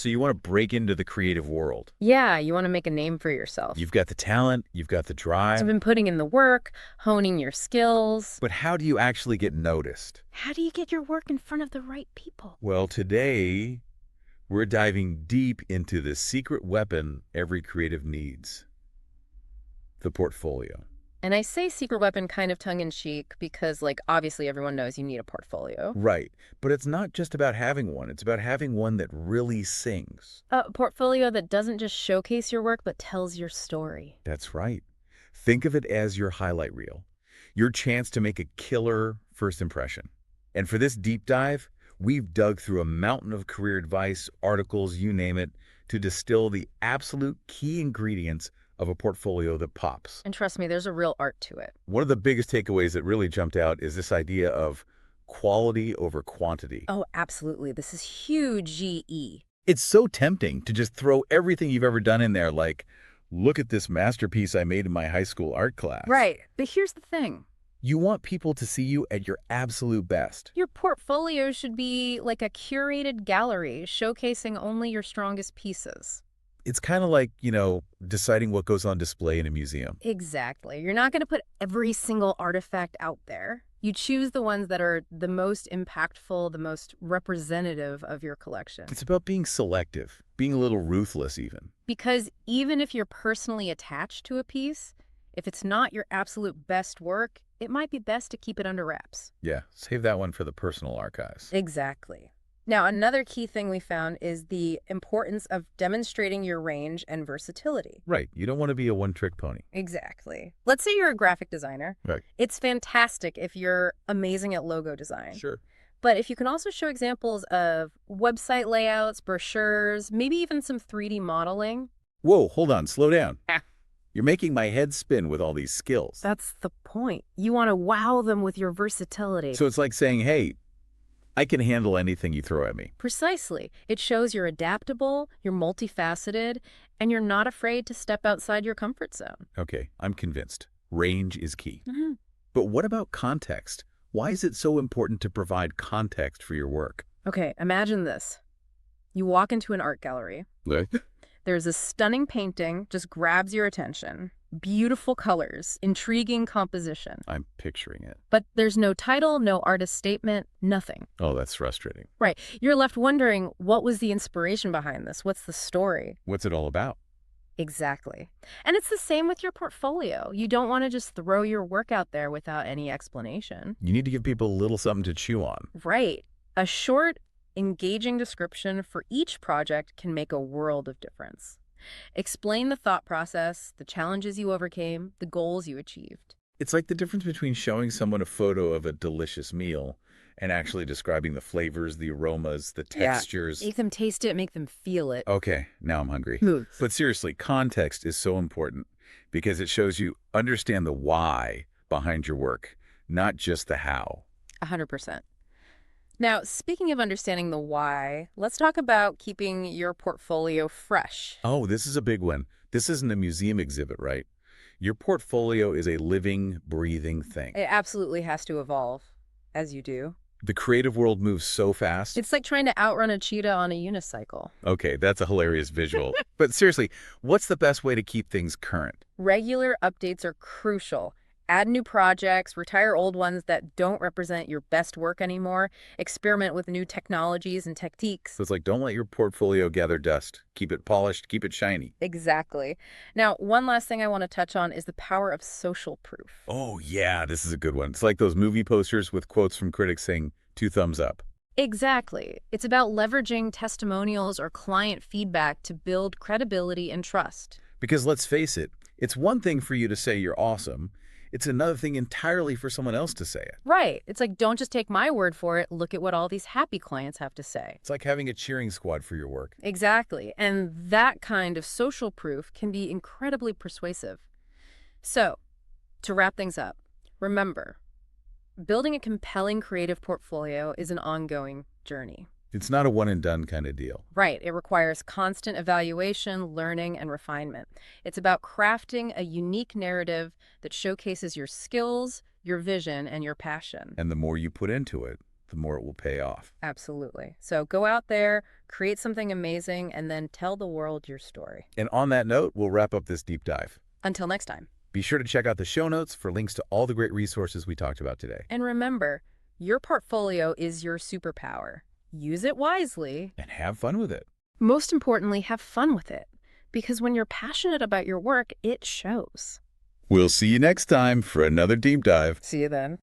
So you want to break into the creative world. Yeah, you want to make a name for yourself. You've got the talent, you've got the So I've drive, been putting in the work, honing your skills. but how do you actually get noticed? How do you get your work in front of the right people? Well, today we're diving deep into the secret weapon every creative needs, the portfolio. And I say secret weapon kind of tongue-in-cheek because, like, obviously everyone knows you need a portfolio. Right, but it's not just about having one, it's about having one that really sings. A portfolio that doesn't just showcase your work, but tells your story. That's right. Think of it as your highlight reel, your chance to make a killer first impression. And for this deep dive, we've dug through a mountain of career advice, articles, you name it, to distill the absolute key ingredients of a portfolio that pops. And trust me, there's a real art to it. One of the biggest takeaways that really jumped out is this idea of quality over quantity. Oh, absolutely. This is huge GE. It's so tempting to just throw everything you've ever done in there, like, look at this masterpiece I made in my high school art class. Right. But here's the thing. You want people to see you at your absolute best. Your portfolio should be like a curated gallery showcasing only your strongest pieces. It's kind of like, deciding what goes on display in a museum. Exactly. You're not going to put every single artifact out there. You choose the ones that are the most impactful, the most representative of your collection. It's about being selective, being a little ruthless even. Because even if you're personally attached to a piece, if it's not your absolute best work, it might be best to keep it under wraps. Yeah, save that one for the personal archives. Exactly. Now, another key thing we found is the importance of demonstrating your range and versatility. Right, you don't want to be a one-trick pony. Exactly. Let's say you're a graphic designer. Right. It's fantastic if you're amazing at logo design. Sure. But if you can also show examples of website layouts, brochures, maybe even some 3D modeling. Whoa, hold on, slow down. You're making my head spin with all these skills. That's the point. You want to wow them with your versatility. So it's like saying, hey, I can handle anything you throw at me. Precisely. It shows you're adaptable, you're multifaceted, and you're not afraid to step outside your comfort zone. Okay, I'm convinced. Range is key. Mm-hmm. But what about context? Why is it so important to provide context for your work? Okay, imagine this. You walk into an art gallery. There's a stunning painting, just grabs your attention. Beautiful colors, intriguing composition. I'm picturing it. But there's no title, no artist statement, nothing. Oh, that's frustrating. Right. You're left wondering, what was the inspiration behind this? What's the story? What's it all about? Exactly. And it's the same with your portfolio. You don't want to just throw your work out there without any explanation. You need to give people a little something to chew on. Right. A short, engaging description for each project can make a world of difference. Explain the thought process, the challenges you overcame, the goals you achieved. It's like the difference between showing someone a photo of a delicious meal and actually describing the flavors, the aromas, the textures. Make them taste it, make them feel it. Okay, now I'm hungry. Smooth. But seriously, context is so important because it shows you understand the why behind your work, not just the how. 100%. Now, speaking of understanding the why, let's talk about keeping your portfolio fresh. Oh, this is a big one. This isn't a museum exhibit, right? Your portfolio is a living, breathing thing. It absolutely has to evolve, as you do. The creative world moves so fast. It's like trying to outrun a cheetah on a unicycle. Okay, that's a hilarious visual. But seriously, what's the best way to keep things current? Regular updates are crucial. Add new projects, retire old ones that don't represent your best work anymore, experiment with new technologies and techniques. So it's like, don't let your portfolio gather dust. Keep it polished, keep it shiny. Exactly. Now, one last thing I want to touch on is the power of social proof. Oh, yeah, this is a good one. It's like those movie posters with quotes from critics saying, 2 thumbs up. Exactly. It's about leveraging testimonials or client feedback to build credibility and trust. Because let's face it, it's one thing for you to say you're awesome. It's another thing entirely for someone else to say it. Right. It's like, don't just take my word for it. Look at what all these happy clients have to say. It's like having a cheering squad for your work. Exactly. And that kind of social proof can be incredibly persuasive. So, to wrap things up, remember, building a compelling creative portfolio is an ongoing journey. It's not a one-and-done kind of deal. Right. It requires constant evaluation, learning, and refinement. It's about crafting a unique narrative that showcases your skills, your vision, and your passion. And the more you put into it, the more it will pay off. Absolutely. So go out there, create something amazing, and then tell the world your story. And on that note, we'll wrap up this deep dive. Until next time. Be sure to check out the show notes for links to all the great resources we talked about today. And remember, your portfolio is your superpower. Use it wisely. And have fun with it. Most importantly, have fun with it. Because when you're passionate about your work, it shows. We'll see you next time for another deep dive. See you then.